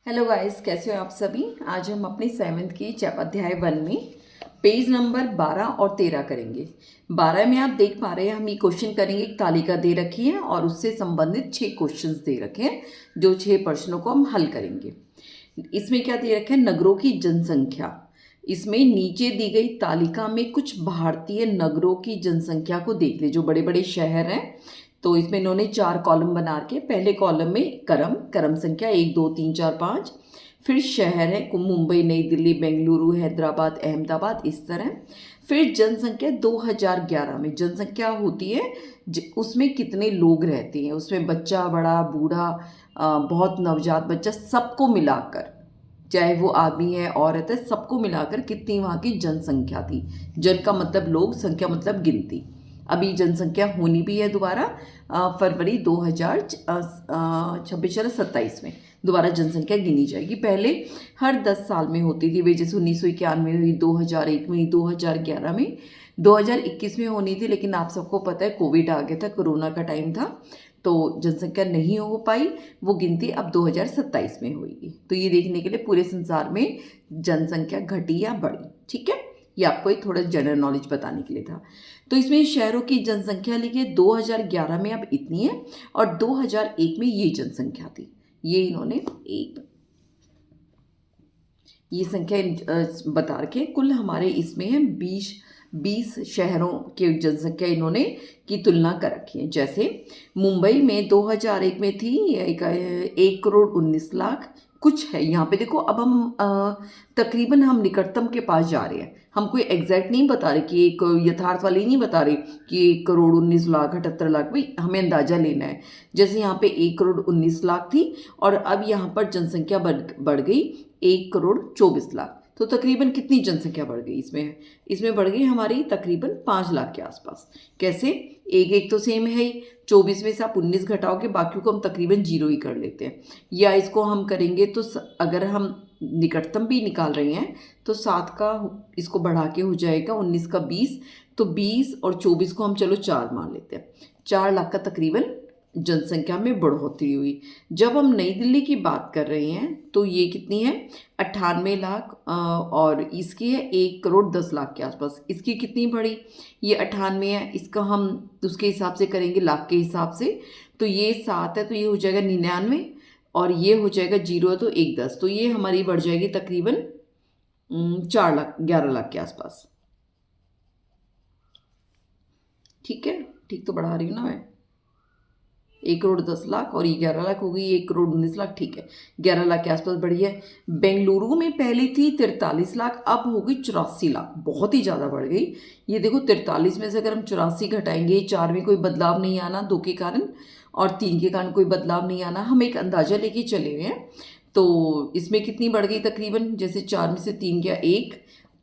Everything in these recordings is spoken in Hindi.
हेलो गाइस, कैसे हो आप सभी। आज हम अपनी 7th की अध्याय 1 में पेज नंबर 12 और 13 करेंगे। 12 में आप देख पा रहे हैं, हम ये क्वेश्चन करेंगे। एक तालिका दे रखी है और उससे संबंधित 6 क्वेश्चंस दे रखे हैं, जो 6 प्रश्नों को हम हल करेंगे। इसमें क्या दे रखा है? नगरों की जनसंख्या। इसमें नीचे दी गई तालिका में कुछ भारतीय नगरों की जनसंख्या को देख ले, जो बड़े बड़े शहर हैं। तो इसमें इन्होंने 4 कॉलम बना के, पहले कॉलम में क्रम संख्या 1 2 3 4 5, फिर शहर है मुंबई, नई दिल्ली, बेंगलुरु, हैदराबाद, अहमदाबाद, इस तरह। फिर जनसंख्या 2011 में जनसंख्या होती है, उसमें कितने लोग रहते हैं, उसमें बच्चा, बड़ा, बूढ़ा, बहुत नवजात बच्चा, सबको मिलाकर, चाहे वो आदमी है औरत है, सबको मिलाकर कितनी वहाँ की जनसंख्या थी। जन का मतलब लोग, संख्या मतलब गिनती। अभी जनसंख्या होनी भी है दोबारा, फरवरी 2026 में दोबारा जनसंख्या गिनी जाएगी। पहले हर 10 साल में होती थी वे, जैसे 1991 में हुई, 2001 में हुई, 2011 में, 2021 में होनी थी। लेकिन आप सबको पता है कोविड आ गया था, कोरोना का टाइम था, तो जनसंख्या नहीं हो पाई। वो गिनती अब 2027 में होगी। तो ये देखने के लिए पूरे संसार में जनसंख्या घटी या बढ़ी। ठीक है, ये आपको एक थोड़ा जनरल नॉलेज बताने के लिए था। तो इसमें शहरों की जनसंख्या लिखी है 2011 में अब इतनी है, और 2001 में ये जनसंख्या थी। ये इन्होंने एक ये संख्या बता रखे। कुल हमारे इसमें है 20 शहरों की जनसंख्या इन्होंने की तुलना कर रखी है। जैसे मुंबई में 2001 में थी 1,19,00,000 कुछ है। यहाँ पे देखो, अब हम तकरीबन हम निकटतम के पास जा रहे हैं। हम कोई एग्जैक्ट नहीं बता रहे, कि एक यथार्थ वाली नहीं बता रहे कि 1,19,00,000 78 लाख। भाई हमें अंदाजा लेना है। जैसे यहाँ पे 1,19,00,000 थी, और अब यहाँ पर जनसंख्या बढ़ गई 1,24,00,000। तो तकरीबन कितनी जनसंख्या बढ़ गई इसमें? इसमें बढ़ गई हमारी तकरीबन 5 लाख के आसपास। कैसे? एक एक तो सेम है ही, 24 में से आप 19 घटाओगे, बाकी को हम तकरीबन 0 ही कर लेते हैं। या इसको हम करेंगे तो अगर हम निकटतम भी निकाल रहे हैं तो 7 का इसको बढ़ा के हो जाएगा 19 का 20। तो 20 और 24 को हम चलो 4 मान लेते हैं। 4 लाख का तकरीबन जनसंख्या में बढ़ोतरी हुई। जब हम नई दिल्ली की बात कर रहे हैं तो ये कितनी है? 98 लाख, और इसकी है 1,10,00,000 के आसपास। इसकी कितनी बढ़ी? ये 98 है, इसका हम उसके हिसाब से करेंगे, लाख के हिसाब से। तो ये 7 है, तो ये हो जाएगा 99, और ये हो जाएगा 0 है तो 1,10। तो ये हमारी बढ़ जाएगी तकरीबन 4 लाख 11 लाख के आसपास। ठीक है, ठीक तो बढ़ा रही हूँ ना मैं। 1,10,00,000 और ये 11 लाख हो गई, 1,19,00,000। ठीक है, 11 लाख के आसपास बढ़ी है। बेंगलुरु में पहले थी 43 लाख, अब हो गई 84 लाख। बहुत ही ज़्यादा बढ़ गई। ये देखो, 43 में से अगर हम 84 घटाएंगे, 4 में कोई बदलाव नहीं आना 2 के कारण, और 3 के कारण कोई बदलाव नहीं आना, हम एक अंदाजा लेके चले हुए हैं। तो इसमें कितनी बढ़ गई तकरीबन? जैसे 4 में से 3 गया 1,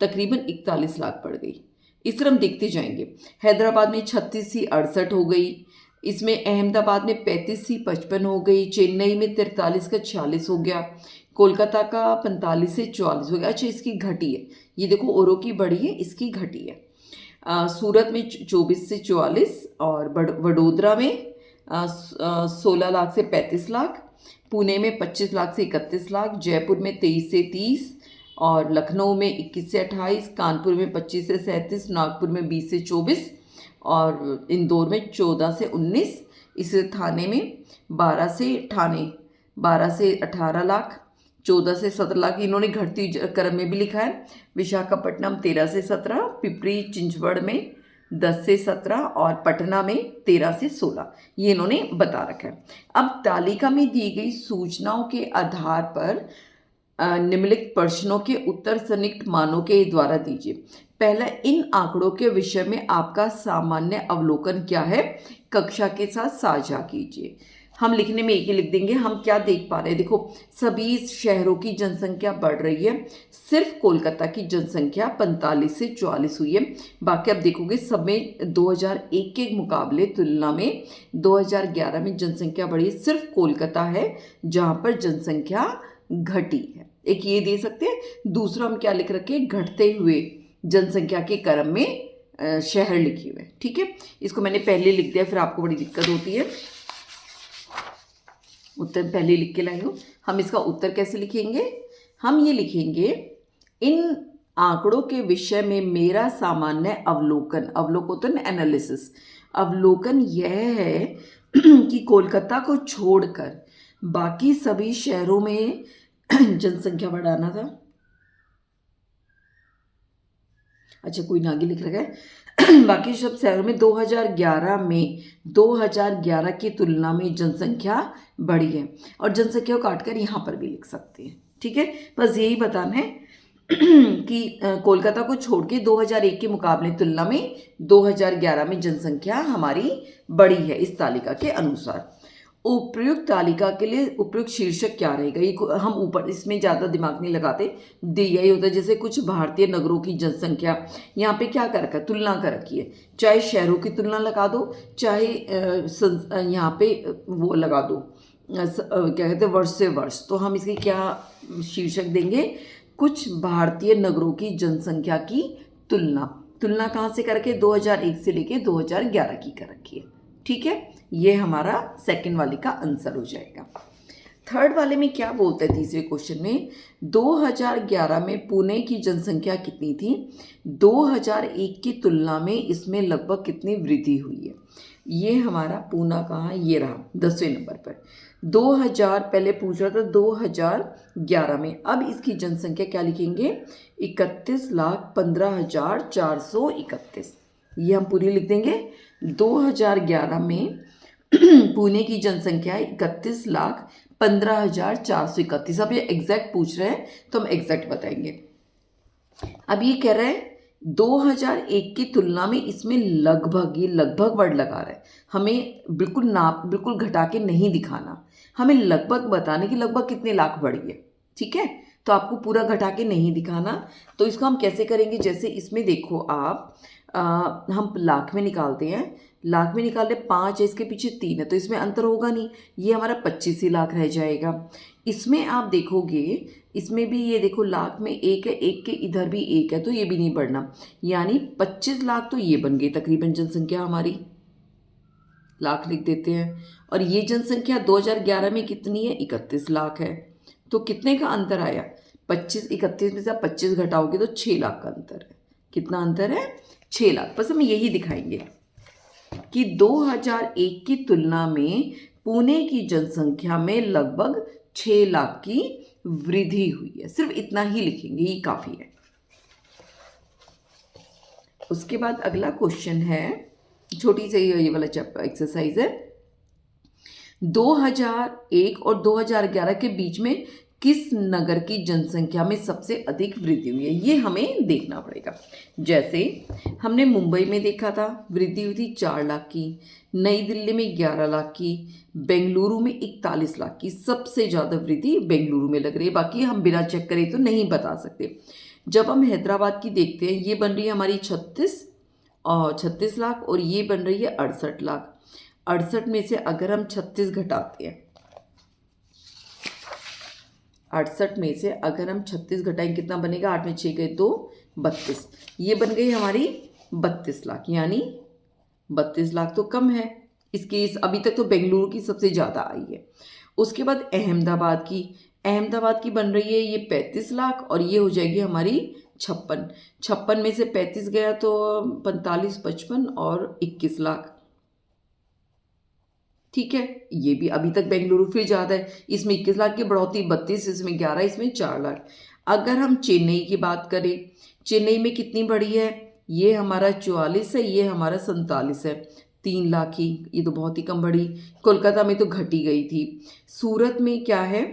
तकरीबन 41 लाख बढ़ गई। इस तरह हम देखते जाएंगे। हैदराबाद में 36 सी 68 हो गई। इसमें अहमदाबाद में 35 सी 55 हो गई। चेन्नई में 43 का 46 हो गया। कोलकाता का 45 से 44 हो गया। अच्छा, इसकी घटी है, ये देखो, औरों की बढ़ी है, इसकी घटी है। सूरत में 24 से 44, और वडोदरा में 16 लाख से 35 लाख, पुणे में 25 लाख से 31 लाख, जयपुर में 23 से 30, और लखनऊ में 21 से 28, कानपुर में 25 से 37, नागपुर में 20 से 24, और इंदौर में 14 से 19। इस थाने में 12 से 18 लाख, 14 से 17 लाख। इन्होंने घटती क्रम में भी लिखा है। विशाखापट्टनम 13 से 17, पिपरी चिंचवड़ में 10 से 17, और पटना में 13 से 16। ये इन्होंने बता रखा है। अब तालिका में दी गई सूचनाओं के आधार पर निम्नलिखित प्रश्नों के उत्तर संदिग्ध मानों के द्वारा दीजिए। पहला, इन आंकड़ों के विषय में आपका सामान्य अवलोकन क्या है? कक्षा के साथ साझा कीजिए। हम लिखने में एक ही लिख देंगे। हम क्या देख पा रहे हैं? देखो, सभी शहरों की जनसंख्या बढ़ रही है, सिर्फ कोलकाता की जनसंख्या 45 से 44 हुई है। बाकी आप देखोगे सब में 2001 के मुकाबले तुलना में 2011 में जनसंख्या बढ़ी। सिर्फ कोलकाता है जहाँ पर जनसंख्या घटी है। एक ये दे सकते हैं। दूसरा हम क्या लिख रखे? घटते हुए जनसंख्या के क्रम में शहर लिखे हुए। ठीक है, इसको मैंने पहले लिख दिया, फिर आपको बड़ी दिक्कत होती है। उत्तर पहले लिख के लाई हूँ। हम इसका उत्तर कैसे लिखेंगे? हम ये लिखेंगे, इन आंकड़ों के विषय में मेरा सामान्य अवलोकन, अवलोकन एनालिसिस, अवलोकन यह है कि कोलकाता को छोड़कर बाकी सभी शहरों में जनसंख्या बढ़ाना था। अच्छा, कोई ना आगे लिख रखा है बाकी सब शहरों में 2011 की तुलना में जनसंख्या बढ़ी है, और जनसंख्या को काटकर यहाँ पर भी लिख सकते हैं। ठीक है, बस यही बताना है कि कोलकाता को छोड़ के 2001 के मुकाबले तुलना में 2011 में जनसंख्या हमारी बढ़ी है इस तालिका के अनुसार। उपयुक्त तालिका के लिए उपयुक्त शीर्षक क्या रहेगा, ये हम ऊपर इसमें ज़्यादा दिमाग नहीं लगाते, दिया ही होता है। जैसे कुछ भारतीय नगरों की जनसंख्या यहाँ पे क्या कर रखा है, तुलना कर रखी है, चाहे शहरों की तुलना लगा दो, चाहे यहाँ पे वो लगा दो, क्या कहते हैं, वर्ष से वर्ष। तो हम इसकी क्या शीर्षक देंगे, कुछ भारतीय नगरों की जनसंख्या की तुलना। तुलना कहाँ से करके, 2001 से लेके 2011 की कर रखी है। ठीक है, ये हमारा सेकंड वाले का आंसर हो जाएगा। थर्ड वाले में क्या बोलता है, तीसरे क्वेश्चन में 2011 में पुणे की जनसंख्या कितनी थी, 2001 की तुलना में इसमें लगभग कितनी वृद्धि हुई है। ये हमारा पूना कहाँ, ये रहा 10वें नंबर पर। 2000 पहले पूछ रहा था 2011 में, अब इसकी जनसंख्या क्या लिखेंगे, 31,15,431। ये हम पूरी लिख देंगे। 2011 में पुणे की जनसंख्या 31,15,431। अब ये एग्जैक्ट पूछ रहे हैं तो हम एग्जैक्ट बताएंगे। अब ये कह रहा है 2001 की तुलना में इसमें लगभग, ये लगभग वर्ड लगा रहा है, हमें बिल्कुल घटा के नहीं दिखाना, हमें लगभग बताने की लगभग कितने लाख बढ़ी है। ठीक है, तो आपको पूरा घटा के नहीं दिखाना। तो इसको हम कैसे करेंगे, जैसे इसमें देखो आप, हम लाख में निकालते हैं, लाख में निकाले 5 है, इसके पीछे 3 है, तो इसमें अंतर होगा नहीं, ये हमारा 25 ही लाख रह जाएगा। इसमें आप देखोगे, इसमें भी ये देखो लाख में 1 है, 1 के इधर भी 1 है, तो ये भी नहीं बढ़ना, यानी 25 लाख तो ये बन गई तकरीबन जनसंख्या हमारी, लाख लिख देते हैं। और ये जनसंख्या 2011 में कितनी है, 31 लाख है। तो कितने का अंतर आया, 31 में से आप 25 घटाओगे तो 6 लाख का अंतर है। कितना अंतर है, 6 लाख। बस हम यही दिखाएंगे कि 2001 की तुलना में पुणे की जनसंख्या में लगभग 6 लाख की वृद्धि हुई है, सिर्फ इतना ही लिखेंगे, ये काफ़ी है। उसके बाद अगला क्वेश्चन है, छोटी सी ये वाला एक्सरसाइज है, 2001 और 2011 के बीच में किस नगर की जनसंख्या में सबसे अधिक वृद्धि हुई है, ये हमें देखना पड़ेगा। जैसे हमने मुंबई में देखा था, वृद्धि हुई थी 4 लाख की, नई दिल्ली में 11 लाख की, बेंगलुरु में 41 लाख की। सबसे ज़्यादा वृद्धि बेंगलुरु में लग रही है, बाकी हम बिना चेक करे तो नहीं बता सकते। जब हम हैदराबाद की देखते हैं, ये बन रही है हमारी 36 लाख, और ये बन रही है 68 लाख। 68 में से अगर हम 36 घटाते हैं, 68 में से अगर हम 36 घटाएं, कितना बनेगा, 8 में 6 गए तो 32, ये बन गई हमारी 32 लाख, यानी 32 लाख तो कम है इसकी, अभी तक तो बेंगलुरु की सबसे ज़्यादा आई है। उसके बाद अहमदाबाद की बन रही है ये 35 लाख, और ये हो जाएगी हमारी 56 में से 35 गया तो 45, 55 और 21 लाख। ठीक है, ये भी अभी तक बेंगलुरु फिर ज़्यादा है, इसमें 21 लाख की बढ़ोतरी, 32, इसमें 11, इसमें 4 लाख। अगर हम चेन्नई की बात करें, चेन्नई में कितनी बढ़ी है, ये हमारा 44 है, ये हमारा 47 है, 3 लाख की, ये तो बहुत ही कम बढ़ी। कोलकाता में तो घटी गई थी। सूरत में क्या है,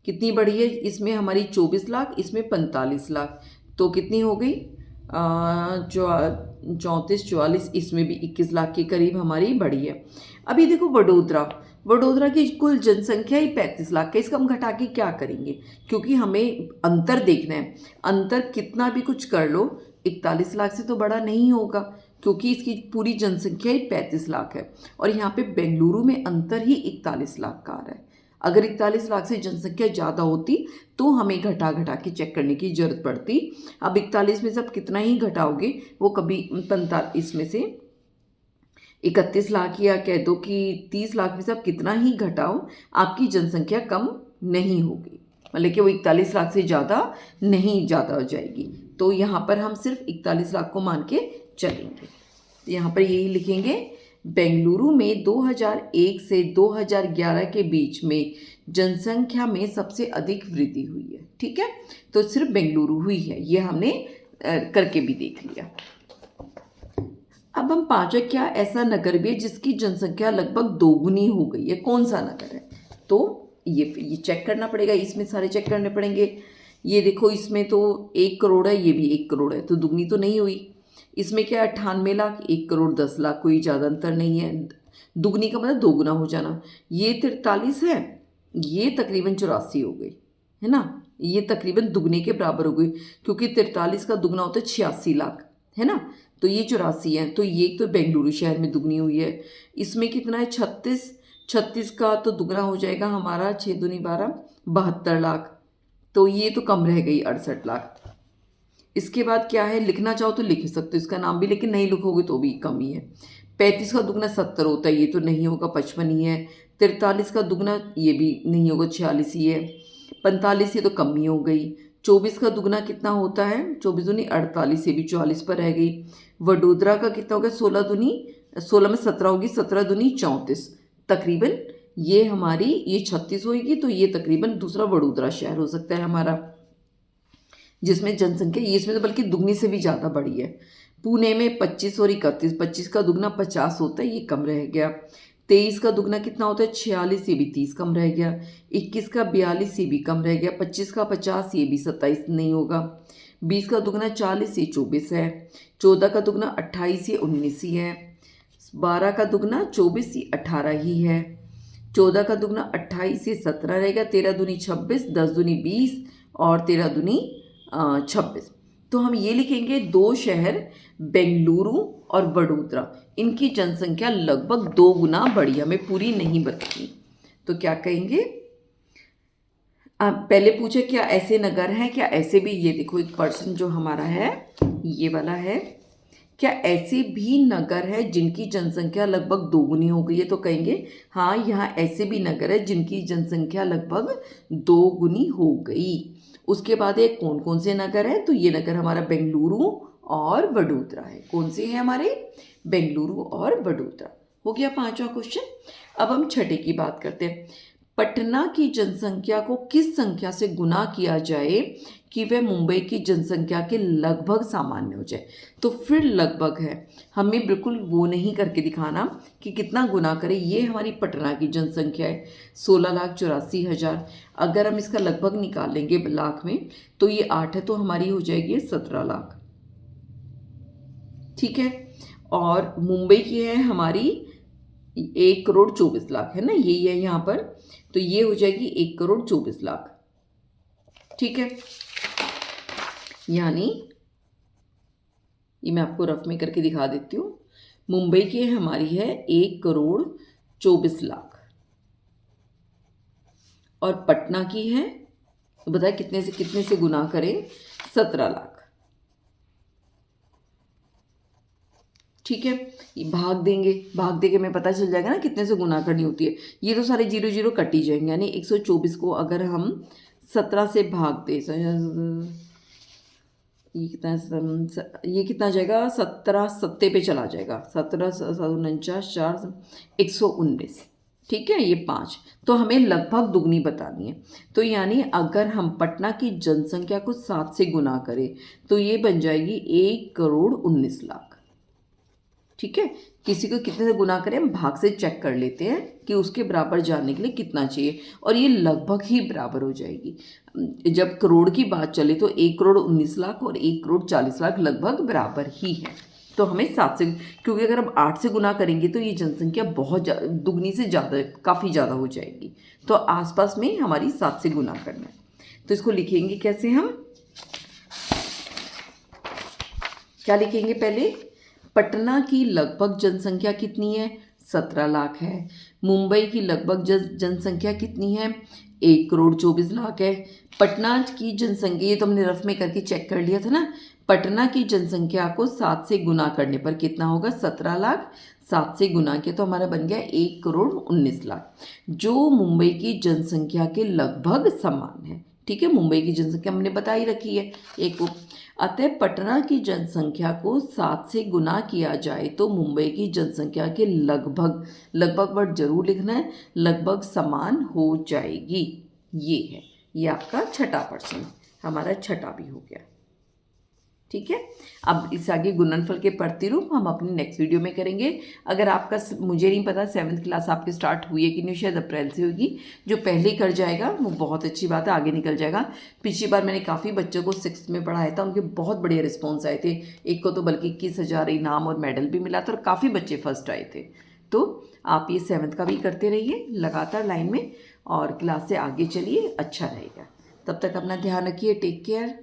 कितनी बढ़ी है, इसमें हमारी 24 लाख, इसमें 45 लाख, तो कितनी हो गई, 34, 44, इसमें भी 21 लाख के करीब हमारी बढ़ी है। अभी देखो वडोदरा की कुल जनसंख्या ही 35 लाख है, इसका हम घटा के क्या करेंगे, क्योंकि हमें अंतर देखना है। अंतर कितना भी कुछ कर लो, 41 लाख से तो बड़ा नहीं होगा, क्योंकि इसकी पूरी जनसंख्या ही 35 लाख है, और यहाँ पे बेंगलुरु में अंतर ही 41 लाख का आ रहा है। अगर 41 लाख से जनसंख्या ज़्यादा होती तो हमें घटा के चेक करने की ज़रूरत पड़ती। अब 41 में से आप कितना ही घटाओगे, वो कभी 45 में से 31 लाख, या कह दो कि 30 लाख में से आप कितना ही घटाओ आपकी जनसंख्या कम नहीं होगी, मतलब कि वो 41 लाख से ज़्यादा नहीं ज़्यादा हो जाएगी। तो यहाँ पर हम सिर्फ 41 लाख को मान के चलेंगे। तो यहाँ पर यही लिखेंगे, बेंगलुरु में 2001 से 2011 के बीच में जनसंख्या में सबसे अधिक वृद्धि हुई है। ठीक है, तो सिर्फ बेंगलुरु हुई है, ये हमने करके भी देख लिया। अब हम पांचवा, क्या ऐसा नगर भी है जिसकी जनसंख्या लगभग दोगुनी हो गई है, कौन सा नगर है? तो ये चेक करना पड़ेगा, इसमें सारे चेक करने पड़ेंगे। ये देखो, इसमें तो 1 करोड़ है, ये भी 1 करोड़ है, तो दुगनी तो नहीं हुई। इसमें क्या 98 लाख, 1 करोड़ 10 लाख, कोई ज़्यादा अंतर नहीं है। दुगनी का मतलब दोगुना हो जाना। ये 43 है, ये तकरीबन 84 हो गई, है ना, ये तकरीबन दुगने के बराबर हो गई, क्योंकि 43 का दुगना होता है 86 लाख, है ना, तो ये 84 है। तो ये तो बेंगलुरु शहर में दुगनी हुई है। इसमें कितना है 36 का तो दुगना हो जाएगा हमारा 6 दूनी 12, 72 लाख, तो ये तो कम रह गई 68 लाख। इसके बाद क्या है, लिखना चाहो तो लिख सकते हो इसका नाम भी, लेकिन नहीं लिखोगे तो भी कम ही है। 35 का दुगना 70 होता है, ये तो नहीं होगा, 55 ही है। 43 का दुगना ये भी नहीं होगा, 46 ही है। 45 ये तो कम ही हो गई। 24 का दुगना कितना होता है, 24 दूनी 48, ये भी 44 पर रह गई। वडोदरा का कितना हो गया, 16 दूनी 16 में 17 होगी, 17 दूनी 34, तकरीबन ये हमारी ये 36 होगी, तो ये तकरीबन दूसरा वडोदरा शहर हो सकता है हमारा, जिसमें जनसंख्या ये इसमें तो बल्कि दुगनी से भी ज़्यादा बढ़ी है। पुणे में 25 और 31, 25 का दुगना 50 होता है, ये कम रह गया। 23 का दुगना कितना होता है 46, ये भी 30 कम रह गया। 21 का 42, ये भी कम रह गया। 25 का 50, ये भी 27 नहीं होगा। 20 का दुगना 40, ये 24 है। 14 का दुगना 28, ये 19 ही है। 12 का दुगना 24, ये 18 ही है। 14 का दुगना 28, ये 17 रहेगा। 13 दूनी 26, 10 दूनी 20 और 13 दूनी 26। तो हम ये लिखेंगे, दो शहर बेंगलुरु और वडोदरा, इनकी जनसंख्या लगभग 2 गुना बढ़ी, हमें पूरी नहीं बतानी। तो क्या कहेंगे, पहले पूछे क्या ऐसे नगर हैं, क्या ऐसे भी, ये देखो एक पर्सन जो हमारा है ये वाला है, क्या ऐसे भी नगर है जिनकी जनसंख्या लगभग 2 गुनी हो गई है? तो कहेंगे हाँ, यहाँ ऐसे भी नगर है जिनकी जनसंख्या लगभग 2 गुनी हो गई। उसके बाद एक कौन कौन से नगर हैं, तो ये नगर हमारा बेंगलुरु और वडोदरा है। कौन से हैं हमारे, बेंगलुरु और वडोदरा। हो गया 5वां क्वेश्चन। अब हम 6ठे की बात करते हैं। पटना की जनसंख्या को किस संख्या से गुना किया जाए कि वह मुंबई की जनसंख्या के लगभग सामान्य हो जाए? तो फिर लगभग है, हमें बिल्कुल वो नहीं करके दिखाना कि कितना गुना करें। ये हमारी पटना की जनसंख्या है 16,84,000। अगर हम इसका लगभग निकालेंगे लाख में तो ये 8 है, तो हमारी हो जाएगी 17 लाख। ठीक है, और मुंबई की है हमारी 1 करोड़ 24 लाख, है ना, यही है यहाँ पर, तो ये हो जाएगी 1 करोड़ 24 लाख। ठीक है, यानी ये मैं आपको रफ में करके दिखा देती हूँ। मुंबई की हमारी है 1 करोड़ 24 लाख और पटना की है, तो बताए कितने से गुना करें, 17 लाख। ठीक है, ये भाग देंगे हमें पता चल जाएगा ना कितने से गुना करनी होती है। ये तो सारे 0 0 कट ही जाएंगे, यानी 124 को अगर हम 17 से भाग दे, ये कितना जाएगा, 17 सत्ते पे चला जाएगा, 17 49 4 119। ठीक है, ये 5, तो हमें लगभग दुगनी बतानी है। तो यानी अगर हम पटना की जनसंख्या को 7 से गुना करें तो ये बन जाएगी 1 करोड़ 19 लाख। ठीक है, किसी को कितने से गुना करें, हम भाग से चेक कर लेते हैं कि उसके बराबर जानने के लिए कितना चाहिए, और ये लगभग ही बराबर हो जाएगी। जब करोड़ की बात चले तो 1 करोड़ 19 लाख और 1 करोड़ 40 लाख लगभग बराबर ही है। तो हमें 7 से, क्योंकि अगर हम 8 से गुना करेंगे तो ये जनसंख्या बहुत दुगनी से ज़्यादा, काफ़ी ज़्यादा हो जाएगी। तो आसपास में हमारी 7 से गुना करना है। तो इसको लिखेंगे कैसे, हम क्या लिखेंगे, पहले पटना की लगभग जनसंख्या कितनी है, 17 लाख है। मुंबई की लगभग जनसंख्या कितनी है, 1 करोड़ 24 लाख है। पटना की जनसंख्या, ये तो हमने रफ में करके चेक कर लिया था ना। पटना की जनसंख्या को 7 से गुना करने पर कितना होगा? 17 लाख। 7 से गुना किया तो हमारा बन गया 1,19,00,000, जो मुंबई की जनसंख्या के लगभग समान है। ठीक है, मुंबई की जनसंख्या हमने बता ही रखी है एक को। अतः पटना की जनसंख्या को 7 से गुना किया जाए तो मुंबई की जनसंख्या के लगभग, लगभग वर्ड जरूर लिखना है, लगभग समान हो जाएगी। ये आपका छठा प्रश्न, हमारा छठा भी हो गया। ठीक है, अब इस आगे गुणनफल के प्रतिरूप हम अपनी नेक्स्ट वीडियो में करेंगे। अगर आपका, मुझे नहीं पता 7th क्लास आपकी स्टार्ट हुई है कि नहीं, शायद अप्रैल से होगी। जो पहले कर जाएगा वो बहुत अच्छी बात है, आगे निकल जाएगा। पिछली बार मैंने काफ़ी बच्चों को 6th में पढ़ाया था, उनके बहुत बढ़िया रिस्पॉन्स आए थे। एक को तो बल्कि 21,000 इनाम और मेडल भी मिला था और काफ़ी बच्चे फर्स्ट आए थे। तो आप ये 7th का भी करते रहिए लगातार लाइन में और क्लास से आगे चलिए, अच्छा रहेगा। तब तक अपना ध्यान रखिए, टेक केयर।